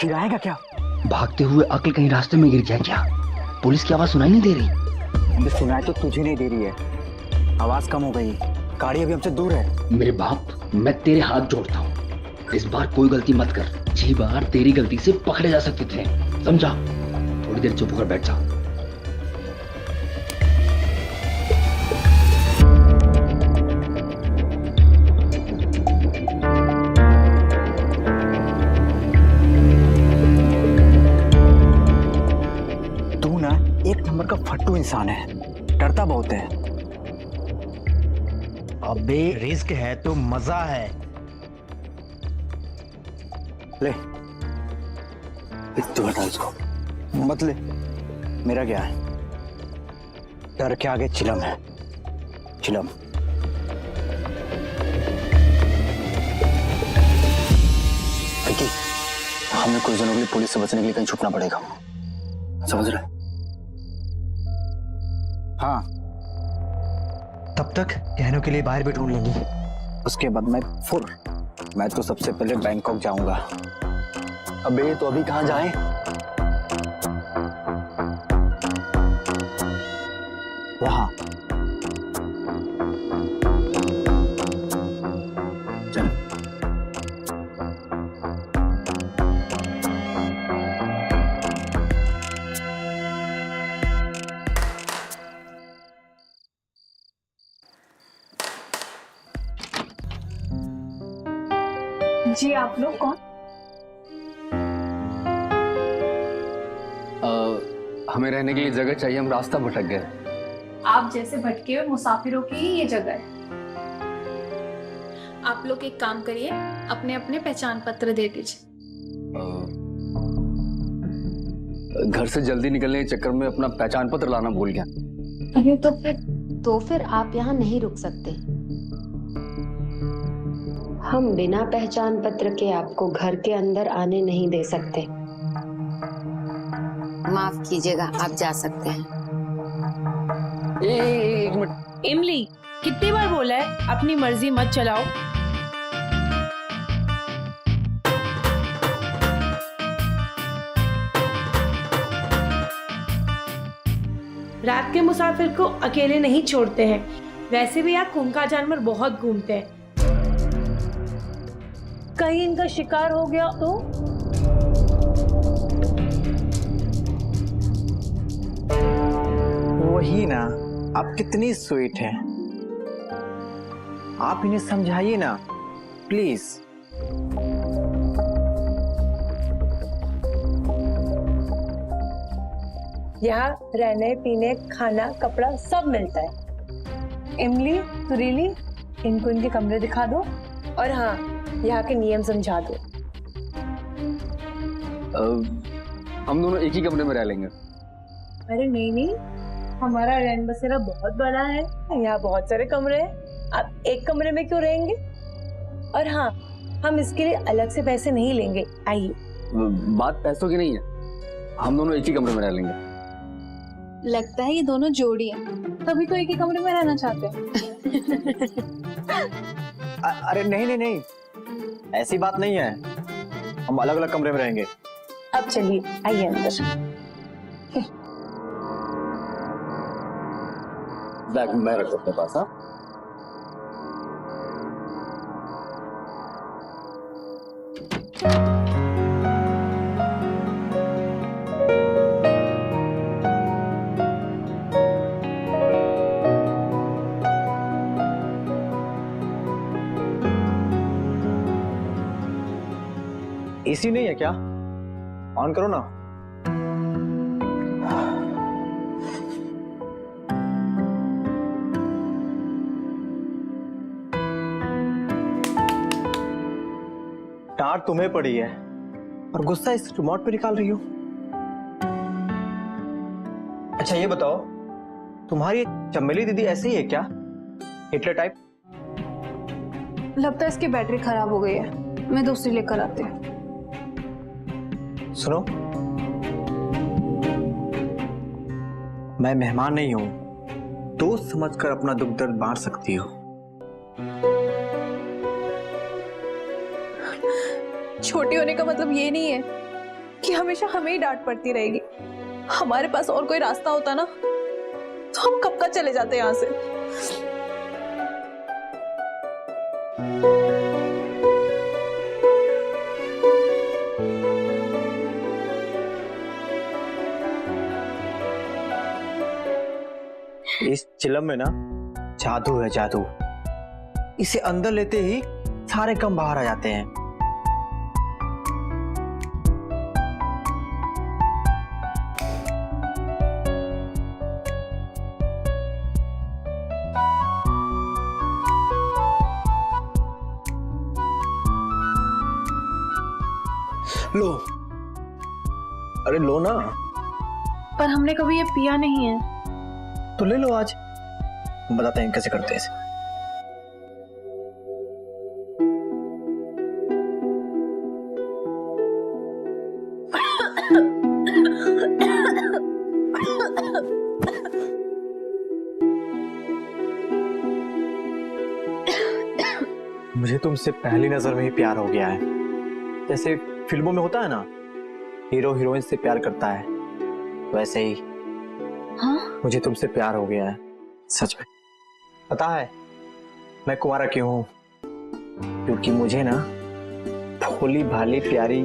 फिर आएगा क्या? भागते हुए अकल कहीं रास्ते में गिर गया क्या? पुलिस की आवाज सुनाई नहीं दे रही? मुझे सुनाई तो तुझे नहीं दे रही है, आवाज कम हो गई, गाड़ी अभी हमसे दूर है। मेरे बाप, मैं तेरे हाथ जोड़ता हूँ, इस बार कोई गलती मत कर। 6 बार तेरी गलती से पकड़े जा सकते थे, समझा? थोड़ी देर चुप होकर बैठ जा। तू ना एक नंबर का फट्टू इंसान है, डरता बहुत है। अबे रिस्क है तो मजा है। ले तू हटा इसको, मत ले। मेरा क्या है, डर के आगे चिलम है, चिलम। विकी, हमें कुछ दिनों के लिए पुलिस से बचने के लिए कहीं छुपना पड़ेगा, समझ रहे? हाँ, तब तक गहनों के लिए बाहर भी ढूंढ लेंगे। उसके बाद मैं तो सबसे पहले बैंकॉक जाऊंगा। अबे तो अभी कहाँ जाएं? वहां चल। जी आप लोग कौन? हमें रहने के लिए जगह चाहिए, हम रास्ता भटक गए। आप जैसे भटके हुए मुसाफिरों की ही ये जगह है। आप लोग एक काम करिए, अपने अपने पहचान पत्र दे दीजिए। घर से जल्दी निकलने के चक्कर में अपना पहचान पत्र लाना भूल गया। अरे तो फिर आप यहाँ नहीं रुक सकते। हम बिना पहचान पत्र के आपको घर के अंदर आने नहीं दे सकते। माफ कीजिएगा, आप जा सकते हैं। एक मिनट। इमली, कितनी बार बोला है अपनी मर्जी मत चलाओ। रात के मुसाफिर को अकेले नहीं छोड़ते हैं। वैसे भी यहाँ खूंखार जानवर बहुत घूमते हैं, कहीं इनका शिकार हो गया तो? वही ना, आप कितनी स्वीट हैं। आप इन्हें समझाइए ना प्लीज। यहाँ रहने पीने खाना कपड़ा सब मिलता है। इमली, सुरीली, इनको इनके कमरे दिखा दो और हाँ, यहाँ के नियम समझा दो। हम दोनों एक ही कमरे में रह लेंगे। अरे नहीं, हमारा रैन बसेरा बहुत बड़ा है, यहाँ बहुत सारे कमरे हैं। आप एक कमरे में क्यों रहेंगे? और हाँ, हम इसके लिए अलग से पैसे नहीं लेंगे। आइए। बात पैसों की नहीं है, हम दोनों एक ही कमरे में रह लेंगे। लगता है ये दोनों जोड़ी है, तभी तो एक ही कमरे में रहना चाहते हैं। अरे नहीं, ऐसी बात नहीं है, हम अलग अलग कमरे में रहेंगे। अब चलिए, आइए अंदर। बैग मैं रख अपने पास। हाँ, एसी नहीं है क्या? ऑन करो ना। डांट तुम्हें पड़ी है और गुस्सा इस रिमोट पे निकाल रही हो। अच्छा ये बताओ, तुम्हारी चमेली दीदी ऐसे ही है क्या, हिटलर टाइप? लगता है इसकी बैटरी खराब हो गई है, मैं दूसरी लेकर आती हूँ। सुनो, मैं मेहमान नहीं हूं, दोस्त समझकर अपना दुख दर्द बांट सकती हो। छोटी होने का मतलब ये नहीं है कि हमेशा हमें ही डांट पड़ती रहेगी। हमारे पास और कोई रास्ता होता ना तो हम कब का चले जाते यहाँ से। इस चिलम में ना जादू है, जादू। इसे अंदर लेते ही सारे कम बाहर आ जाते हैं। लो, अरे लो ना। पर हमने कभी ये पिया नहीं है। तो ले लो आज, बताते हैं कैसे करते हैं इसे। मुझे तुमसे पहली नजर में ही प्यार हो गया है। जैसे फिल्मों में होता है ना, हीरो हीरोइन से प्यार करता है, वैसे ही हाँ? मुझे तुमसे प्यार हो गया है, सच में। पता है मैं कुंवारा क्यों हूं? क्योंकि मुझे ना भोली भाली प्यारी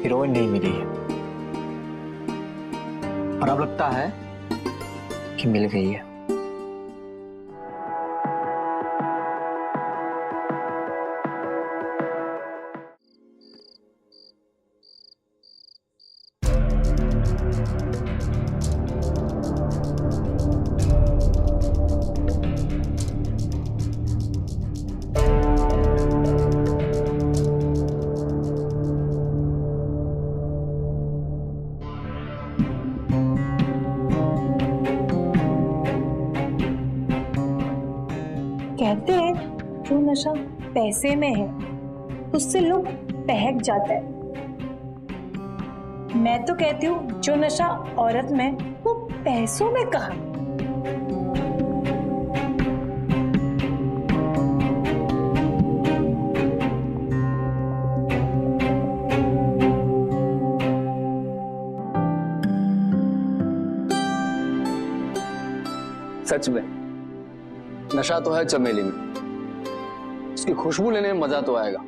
हीरोइन नहीं मिली है, और अब लगता है कि मिल गई है। कहते हैं जो नशा पैसे में है उससे लोग बहक जाता है। मैं तो कहती हूँ जो नशा औरत में वो पैसों में कहाँ। सच में नशा तो है चमेली में, उसकी खुशबू लेने में मजा तो आएगा।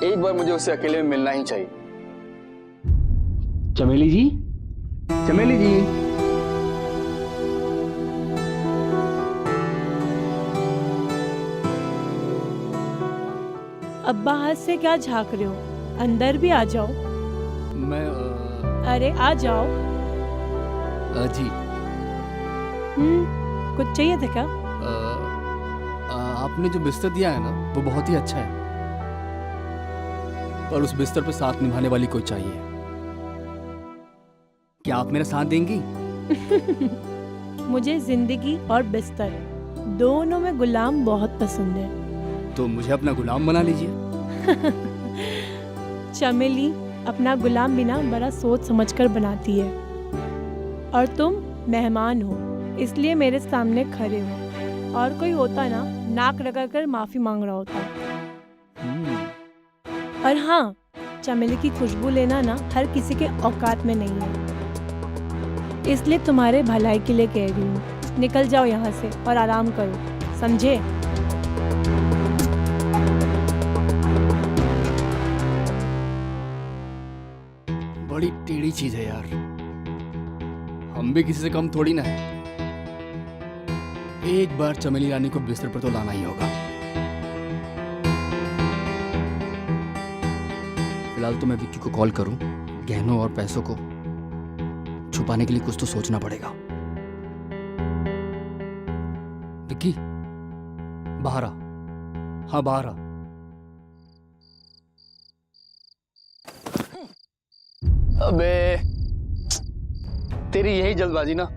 एक बार मुझे उससे अकेले में मिलना ही चाहिए। चमेली जी, चमेली जी। अब बाहर से क्या झांक रहे हो? अंदर भी आ जाओ। मैं अरे आ जाओ। जी कुछ चाहिए था क्या? आपने जो बिस्तर दिया है ना वो बहुत ही अच्छा है, पर उस बिस्तर पे साथ निभाने वाली कोई चाहिए। क्या आप मेरा साथ देंगी? मुझे जिंदगी और बिस्तर दोनों में गुलाम बहुत पसंद है। तो मुझे अपना गुलाम बना लीजिए। चमेली अपना गुलाम बिना बड़ा सोच समझकर बनाती है, और तुम मेहमान हो इसलिए मेरे सामने खड़े हो। और कोई होता ना नाक रगड़कर माफी मांग रहा होता। और हाँ, चमेली की खुशबू लेना ना हर किसी के औकात में नहीं है, इसलिए तुम्हारे भलाई के लिए कह रही हूँ। निकल जाओ यहाँ से और आराम करो, समझे? बड़ी टेढ़ी चीज है यार, हम भी किसी से कम थोड़ी ना है। एक बार चमेली रानी को बिस्तर पर तो लाना ही होगा। फिलहाल तो मैं विक्की को कॉल करूं, गहनों और पैसों को छुपाने के लिए कुछ तो सोचना पड़ेगा। विक्की बाहर आ। हाँ बाहर आ। अबे तेरी यही जल्दबाजी ना,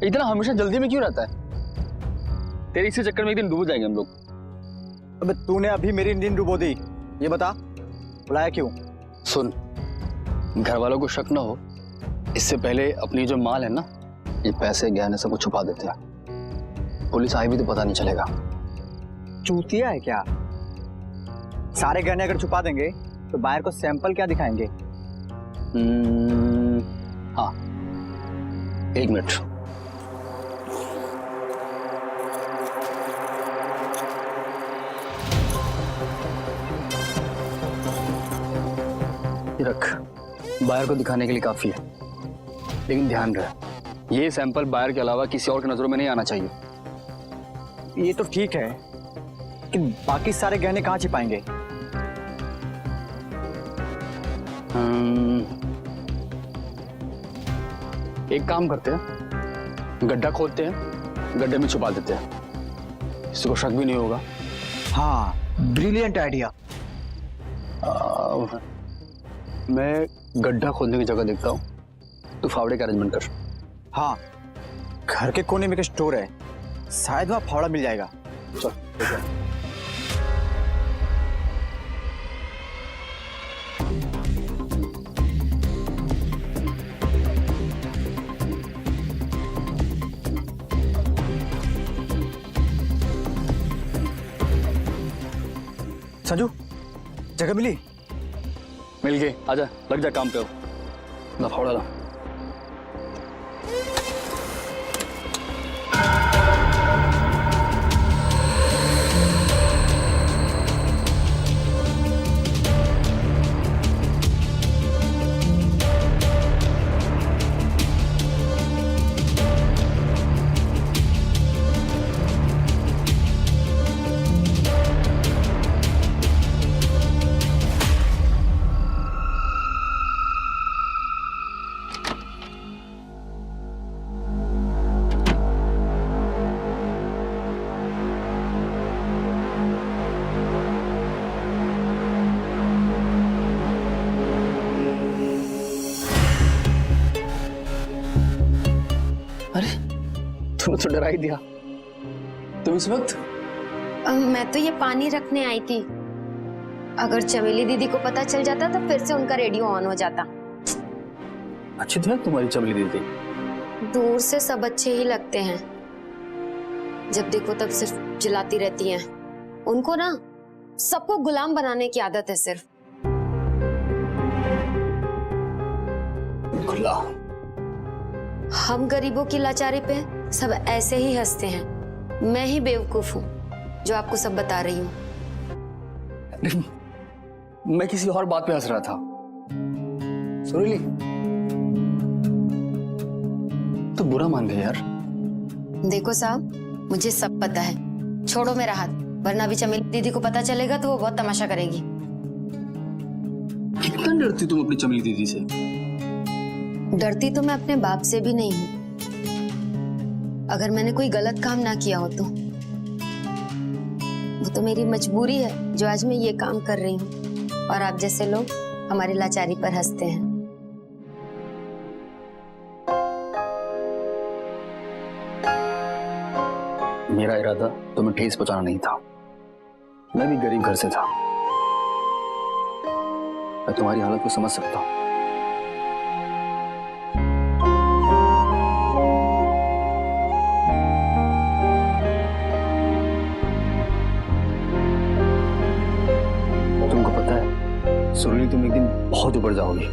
इतना हमेशा जल्दी में क्यों रहता है? तेरे इसी चक्कर में एक दिन डूब जाएंगे हम लोग। अबे तूने अभी मेरी नींद डुबो दी, ये बता बुलाया क्यों? सुन, घर वालों को शक ना हो, इससे पहले अपनी जो माल है ना, ये पैसे गहने सब कुछ छुपा देते हैं। पुलिस आई भी तो पता नहीं चलेगा। चूतिया है क्या? सारे गहने अगर छुपा देंगे तो बाहर को सैंपल क्या दिखाएंगे? हाँ, 1 मिनट। ये रख, बायर को दिखाने के लिए काफी है, लेकिन ध्यान रहे ये सैंपल बायर के अलावा किसी और की नजरों में नहीं आना चाहिए। ये तो ठीक है, लेकिन बाकी सारे गहने कहाँ छिपाएंगे? एक काम करते हैं, गड्ढा खोदते हैं, गड्ढे में छुपा देते हैं, किसी को शक भी नहीं होगा। हाँ, ब्रिलियंट आइडिया। मैं गड्ढा खोदने की जगह देखता हूँ, तू फावड़े का अरेंजमेंट कर। हाँ, घर के कोने में एक स्टोर है, शायद वहाँ फावड़ा मिल जाएगा। चल, ठीक है। संजू, जगह मिली? मिल गई, आजा, लग जा काम पे हो। ना फावड़ा ला। अरे तूने तो डरा ही दिया। तुम इस वक्त? मैं तो ये पानी रखने आई थी, अगर चमेली दीदी को पता चल जाता तो फिर से उनका रेडियो ऑन हो जाता। अच्छी तो है तुम्हारी चमेली दीदी। दूर से सब अच्छे ही लगते हैं, जब देखो तब सिर्फ चिल्लाती रहती हैं। उनको ना सबको गुलाम बनाने की आदत है सिर्फ। गुलाम? हम गरीबों की लाचारी पे सब ऐसे ही हंसते हैं। मैं ही बेवकूफ हूँ जो आपको सब बता रही हूँ। मैं किसी और बात पे हंस रहा था। सुरीली, तो बुरा मान गई यार। देखो साहब, मुझे सब पता है, छोड़ो मेरा हाथ, वरना भी चमेली दीदी को पता चलेगा तो वो बहुत तमाशा करेगी। कितना डरती तुम अपनी चमेली दीदी से? डरती तो मैं अपने बाप से भी नहीं हूँ। अगर मैंने कोई गलत काम ना किया हो तो वो तो मेरी मजबूरी है जो आज मैं ये काम कर रही हूँ, और आप जैसे लोग हमारी लाचारी पर हंसते हैं। मेरा इरादा तुम्हें ठेस पहुंचाना नहीं था। मैं भी गरीब घर से था, मैं तुम्हारी हालत को समझ सकता हूँ। तुमको पता है सुरीली, तुम एक दिन बहुत ऊपर जाओगी।